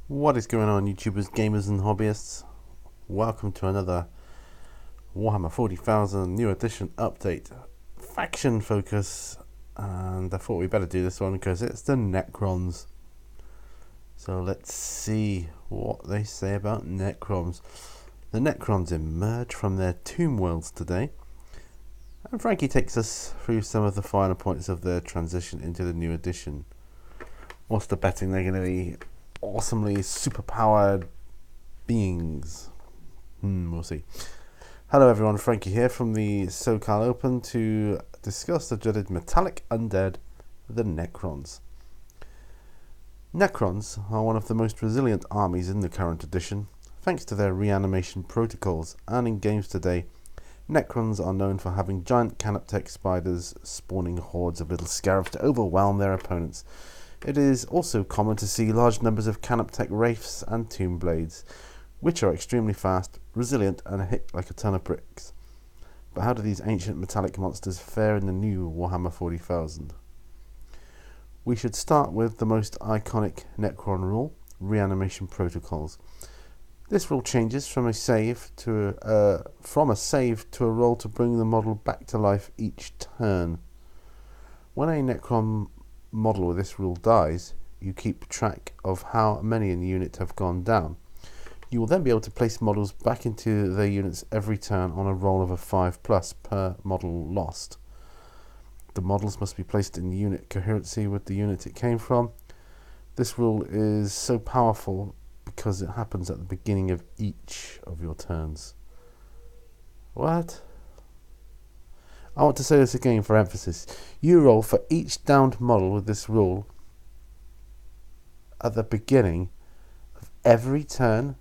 What is going on, YouTubers, gamers and hobbyists? Welcome to another Warhammer 40,000 new edition update, faction focus, and I thought we better do this one because it's the Necrons. So let's see what they say about Necrons. The Necrons emerge from their tomb worlds today, and Frankie takes us through some of the finer points of their transition into the new edition. What's the betting they're going to be? Awesomely superpowered beings. We'll see. Hello everyone, Frankie here from the SoCal Open to discuss the dreaded metallic undead, the Necrons. Necrons are one of the most resilient armies in the current edition, thanks to their reanimation protocols, and in games today, Necrons are known for having giant canoptek spiders spawning hordes of little scarabs to overwhelm their opponents. It is also common to see large numbers of canoptek wraiths and tomb blades, which are extremely fast, resilient, and hit like a ton of bricks. But how do these ancient metallic monsters fare in the new Warhammer 40,000? We should start with the most iconic Necron rule, Reanimation Protocols. This rule changes from a save to a roll to bring the model back to life each turn. When a Necron model with this rule dies, you keep track of how many in the unit have gone down. You will then be able to place models back into their units every turn on a roll of a 5+ per model lost. The models must be placed in unit coherency with the unit it came from. This rule is so powerful because it happens at the beginning of each of your turns. What? I want to say this again for emphasis. You roll for each downed model with this rule at the beginning of every turn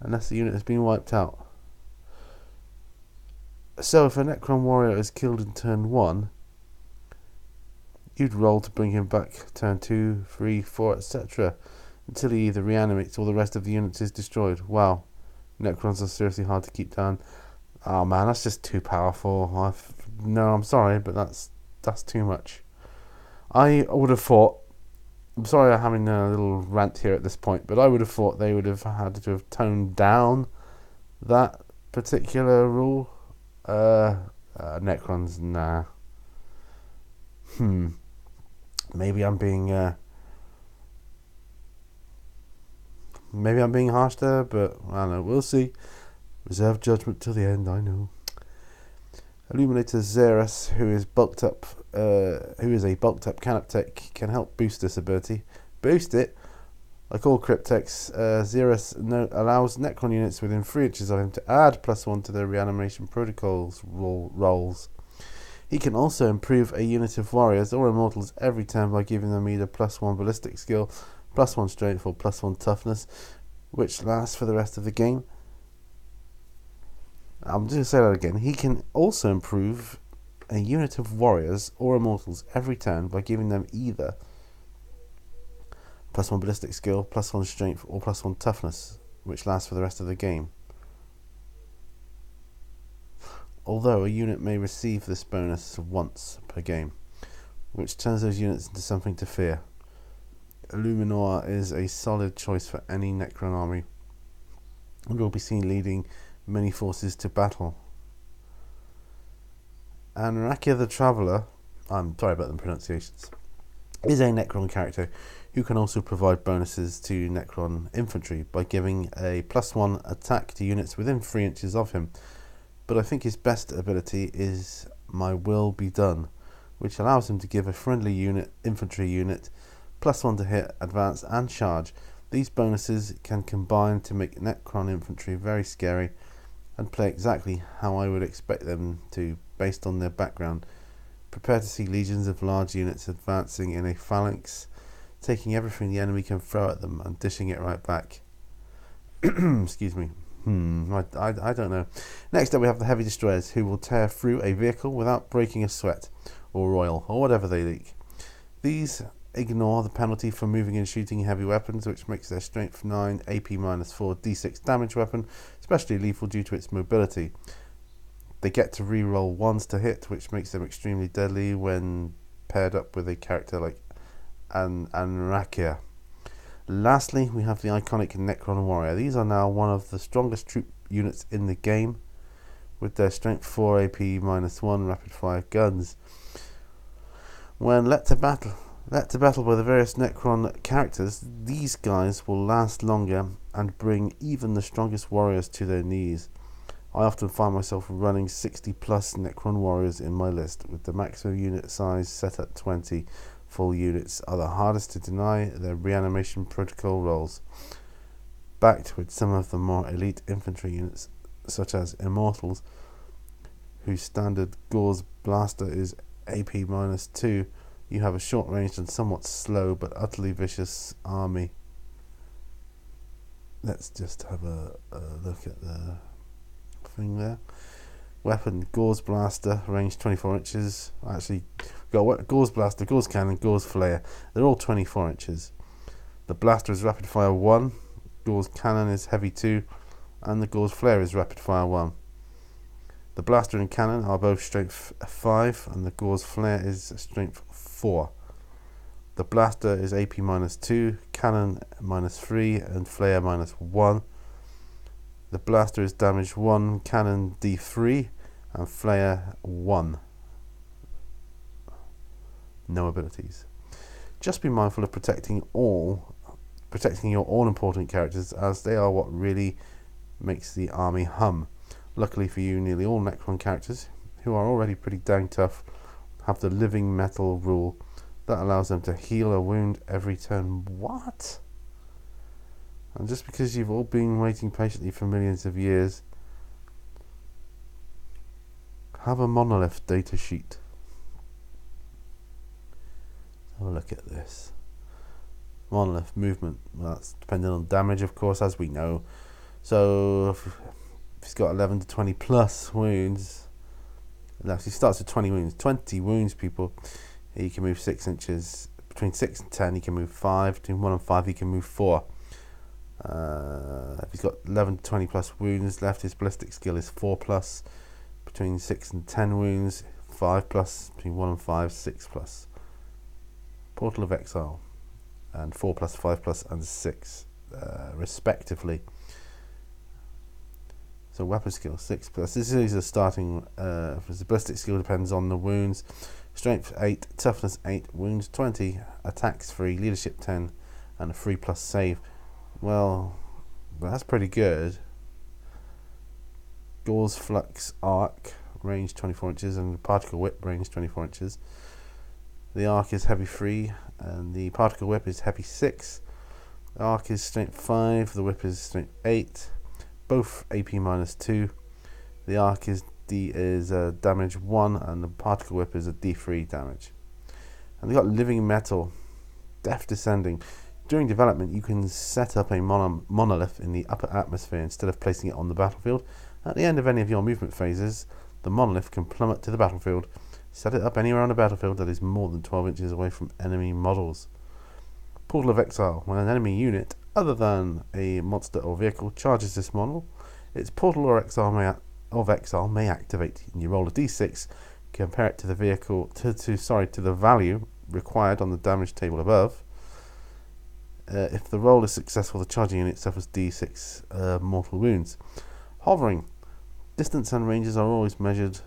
unless the unit has been wiped out. So if a Necron warrior is killed in turn 1, you'd roll to bring him back turn 2, 3, 4, etc. until he either reanimates or the rest of the unit is destroyed. Wow, Necrons are seriously hard to keep down. Oh man, that's just too powerful. No, I'm sorry, but that's too much. I would have thought, I'm sorry I'm having a little rant here at this point, but I would have thought they would have had to have toned down that particular rule. Necrons, nah. Maybe I'm being harsh there, but I don't know, we'll see. Reserve judgment till the end, I know. Illuminator Xeris, who is a bulked up canoptek, can help boost this ability. Boost it? Like all crypteks, Xeris allows Necron units within 3 inches of him to add +1 to their reanimation protocols rolls. He can also improve a unit of warriors or immortals every turn by giving them either +1 ballistic skill, +1 strength, or +1 toughness, which lasts for the rest of the game. I'm just going to say that again. He can also improve a unit of warriors or immortals every turn by giving them either +1 ballistic skill, +1 strength, or +1 toughness, which lasts for the rest of the game. Although a unit may receive this bonus once per game, which turns those units into something to fear. Illuminor is a solid choice for any Necron army and will be seen leading many forces to battle. Anrakia the Traveller, I'm sorry about the pronunciations, is a Necron character who can also provide bonuses to Necron infantry by giving a +1 attack to units within 3 inches of him. But I think his best ability is My Will Be Done, which allows him to give a friendly infantry unit +1 to hit, advance and charge. These bonuses can combine to make Necron infantry very scary and play exactly how I would expect them to based on their background. Prepare to see legions of large units advancing in a phalanx, taking everything the enemy can throw at them and dishing it right back. Excuse me. I don't know. Next up we have the heavy destroyers, who will tear through a vehicle without breaking a sweat or oil or whatever they leak. These ignore the penalty for moving and shooting heavy weapons, which makes their strength 9, AP -4, D6 damage weapon especially lethal due to its mobility. They get to re-roll 1s to hit, which makes them extremely deadly when paired up with a character like Anrakia. Lastly, we have the iconic Necron Warrior. These are now one of the strongest troop units in the game, with their strength 4 AP -1 rapid fire guns. When let to battle by the various Necron characters, these guys will last longer and bring even the strongest warriors to their knees. I often find myself running 60 plus Necron warriors in my list, with the maximum unit size set at 20. Full units are the hardest to deny their reanimation protocol rolls, backed with some of the more elite infantry units, such as Immortals, whose standard Gauze Blaster is AP -2. You have a short-ranged and somewhat slow but utterly vicious army. Let's just have a look at the thing there. Weapon, Gauze Blaster, range 24 inches. Actually, got Gauze Blaster, Gauze Cannon, Gauze Flare. They're all 24 inches. The Blaster is Rapid Fire 1, Gauze Cannon is Heavy 2, and the Gauze Flare is Rapid Fire 1. The Blaster and Cannon are both Strength 5, and the Gauze Flare is Strength 4. The Blaster is AP -2, Cannon -3, and Flare -1. The Blaster is Damage 1, Cannon D3, and Flare 1. No abilities. Just be mindful of protecting your all-important characters, as they are what really makes the army hum. Luckily for you, nearly all Necron characters, who are already pretty dang tough, have the living metal rule that allows them to heal a wound every turn. What? And just because you've all been waiting patiently for millions of years, have a Monolith datasheet. Have a look at this. Monolith movement. Well, that's depending on damage, of course, as we know. So if he's got 11 to 20 plus wounds, it actually starts with 20 wounds. 20 wounds, people. He can move 6 inches. Between 6 and 10, he can move 5. Between 1 and 5, he can move 4. If he's got 11 to 20 plus wounds left, his ballistic skill is 4 plus. Between 6 and 10 wounds, 5 plus. Between 1 and 5, 6 plus. Portal of Exile, and 4 plus, 5 plus, and 6 respectively. So weapon skill 6 plus. This is a starting. The ballistic skill depends on the wounds. Strength 8, toughness 8, wounds 20, attacks 3, leadership 10, and a 3 plus save. Well, that's pretty good. Gauze Flux Arc, range 24 inches, and Particle Whip, range 24 inches. The Arc is Heavy 3, and the Particle Whip is Heavy 6. The Arc is Strength 5, the Whip is Strength 8, both AP -2. The Arc is damage 1, and the Particle Whip is a D3 damage. And they've got Living Metal, Death Descending. During development, you can set up a monolith in the upper atmosphere instead of placing it on the battlefield. At the end of any of your movement phases, the monolith can plummet to the battlefield. Set it up anywhere on the battlefield that is more than 12 inches away from enemy models. Portal of Exile. When an enemy unit, other than a monster or vehicle, charges this model, its Portal of Exile may activate. And you roll a d6, compare it to the vehicle to the value required on the damage table above. If the roll is successful, the charging unit suffers d6 mortal wounds. Hovering. Distance and ranges are always measured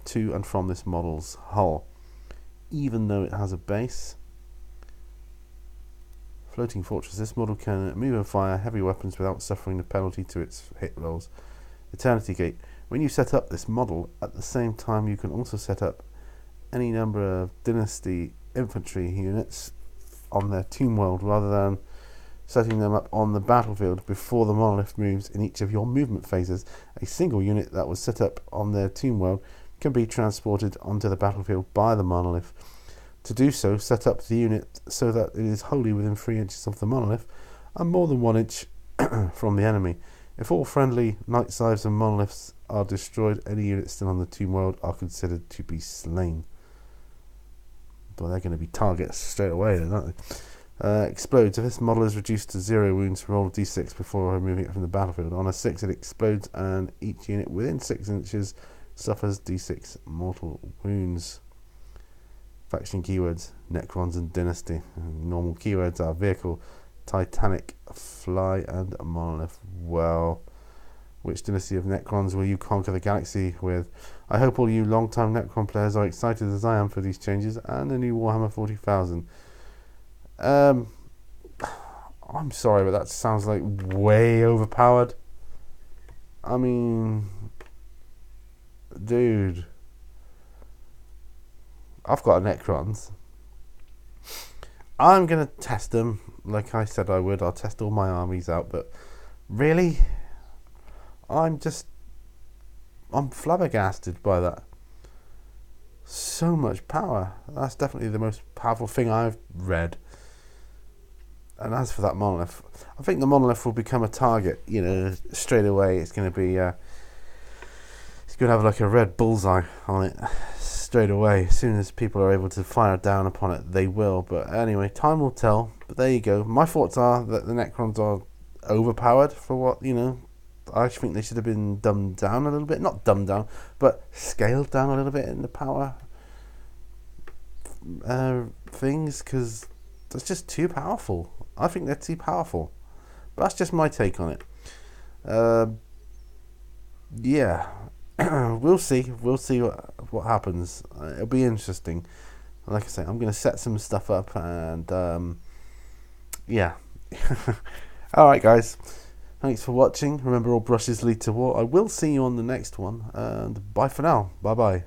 to and from this model's hull, even though it has a base. Floating Fortress. This model can move and fire heavy weapons without suffering the penalty to its hit rolls. Eternity Gate. When you set up this model, at the same time you can also set up any number of Dynasty infantry units on their tomb world, rather than setting them up on the battlefield before the monolith moves in each of your movement phases. A single unit that was set up on their tomb world can be transported onto the battlefield by the monolith. To do so, set up the unit so that it is wholly within 3 inches of the monolith and more than 1 inch from the enemy. If all friendly Night Scythes and monoliths are destroyed, any units still on the tomb world are considered to be slain. Well, they're going to be targets straight away then, aren't they? Explodes. If this model is reduced to 0 wounds, roll a d6 before removing it from the battlefield. On a 6 it explodes, and each unit within 6 inches suffers d6 mortal wounds. Faction keywords: Necrons and Dynasty. Normal keywords are vehicle, Titanic, Fly, and Monolith. Well, which dynasty of Necrons will you conquer the galaxy with? I hope all you long-time Necron players are excited as I am for these changes and the new Warhammer 40,000. I'm sorry, but that sounds like way overpowered. I mean, dude, I've got a Necrons. I'm going to test them like I said I would. I'll test all my armies out, but really, I'm flabbergasted by that. So much power. That's definitely the most powerful thing I've read. And as for that Monolith, I think the Monolith will become a target, you know, straight away. It's going to be, it's going to have like a red bullseye on it straight away. As soon as people are able to fire down upon it, they will. But anyway, time will tell. But there you go. My thoughts are that the Necrons are overpowered for what, you know, I think they should have been dumbed down a little bit. Not dumbed down, but scaled down a little bit in the power things, because that's just too powerful. I think they're too powerful. But that's just my take on it. Yeah. We'll see. We'll see what happens. It'll be interesting. Like I say, I'm going to set some stuff up and yeah. Alright guys. Thanks for watching. Remember, all brushes lead to war. I will see you on the next one. And bye for now. Bye bye.